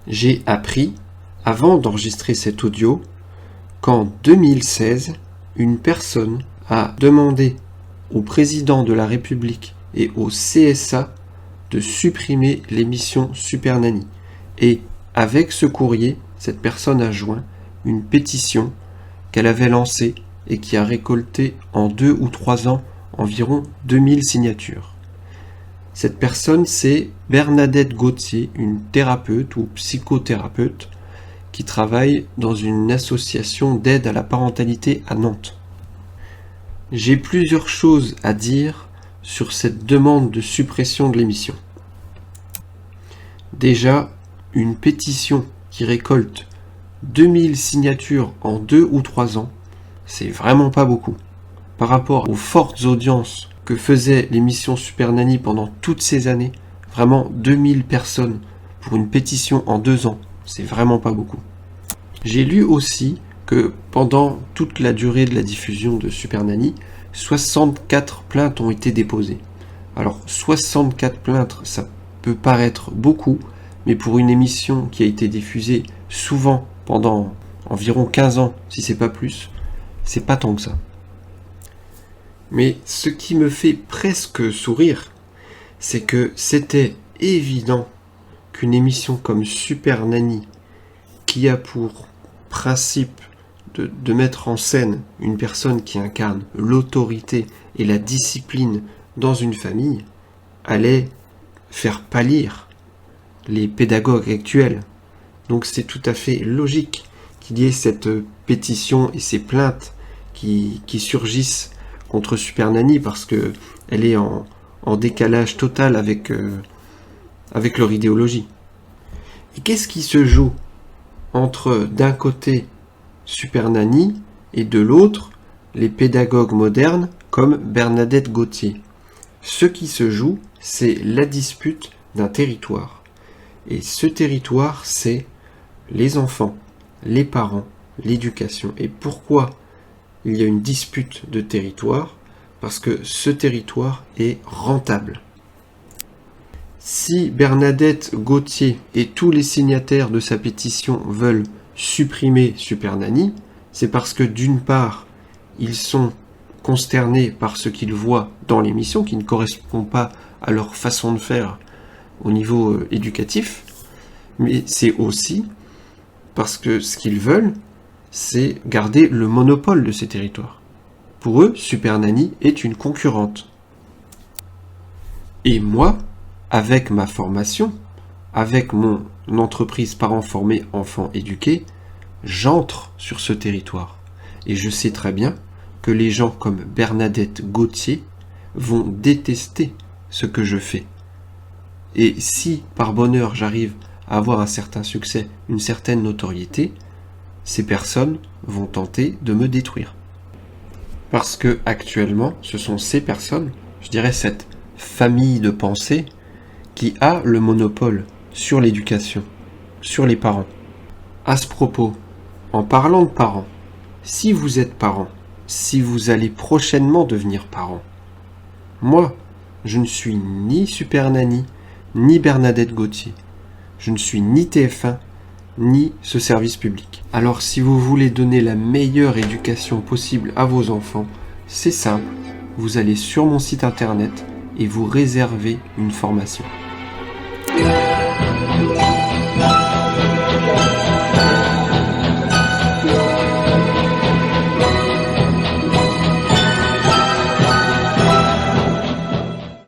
J'ai appris, avant d'enregistrer cet audio, qu'en 2016, une personne a demandé au président de la République et au CSA de supprimer l'émission Super Nanny. Et avec ce courrier, cette personne a joint une pétition qu'elle avait lancée et qui a récolté en 2 ou 3 ans environ 2000 signatures. Cette personne, c'est Bernadette Gauthier, une thérapeute ou psychothérapeute qui travaille dans une association d'aide à la parentalité à Nantes. J'ai plusieurs choses à dire sur cette demande de suppression de l'émission. Déjà, une pétition qui récolte 2000 signatures en 2 ou 3 ans, c'est vraiment pas beaucoup. Par rapport aux fortes audiences que faisait l'émission Super Nanny pendant toutes ces années, vraiment 2000 personnes pour une pétition en 2 ans, c'est vraiment pas beaucoup. J'ai lu aussi que pendant toute la durée de la diffusion de Super Nanny, 64 plaintes ont été déposées. Alors 64 plaintes, ça peut paraître beaucoup, mais pour une émission qui a été diffusée souvent pendant environ 15 ans, si c'est pas plus, c'est pas tant que ça. Mais ce qui me fait presque sourire, c'est que c'était évident qu'une émission comme Super Nanny, qui a pour principe de mettre en scène une personne qui incarne l'autorité et la discipline dans une famille, allait faire pâlir les pédagogues actuels. Donc c'est tout à fait logique qu'il y ait cette pétition et ces plaintes qui surgissent contre Super Nanny parce qu'elle est en décalage total avec leur idéologie. Et qu'est-ce qui se joue entre d'un côté Super Nanny et de l'autre les pédagogues modernes comme Bernadette Gauthier? Ce qui se joue, c'est la dispute d'un territoire. Et ce territoire, c'est les enfants, les parents, l'éducation. Et pourquoi il y a une dispute de territoire? Parce que ce territoire est rentable. Si Bernadette Gauthier et tous les signataires de sa pétition veulent supprimer Super Nanny, c'est parce que d'une part, ils sont consternés par ce qu'ils voient dans l'émission qui ne correspond pas à leur façon de faire au niveau éducatif, mais c'est aussi parce que ce qu'ils veulent, c'est garder le monopole de ces territoires. Pour eux, Super Nanny est une concurrente. Et moi, avec ma formation, avec mon entreprise Parents formés, enfants éduqués, j'entre sur ce territoire. Et je sais très bien que les gens comme Bernadette Gauthier vont détester ce que je fais. Et si, par bonheur, j'arrive à avoir un certain succès, une certaine notoriété, ces personnes vont tenter de me détruire. Parce que actuellement, ce sont ces personnes, je dirais cette famille de pensée, qui a le monopole sur l'éducation, sur les parents. À ce propos, en parlant de parents, si vous êtes parent, si vous allez prochainement devenir parent, moi, je ne suis ni Super Nanny, ni Bernadette Gauthier. Je ne suis ni TF1, ni ce service public. Alors si vous voulez donner la meilleure éducation possible à vos enfants, c'est simple, vous allez sur mon site internet et vous réservez une formation.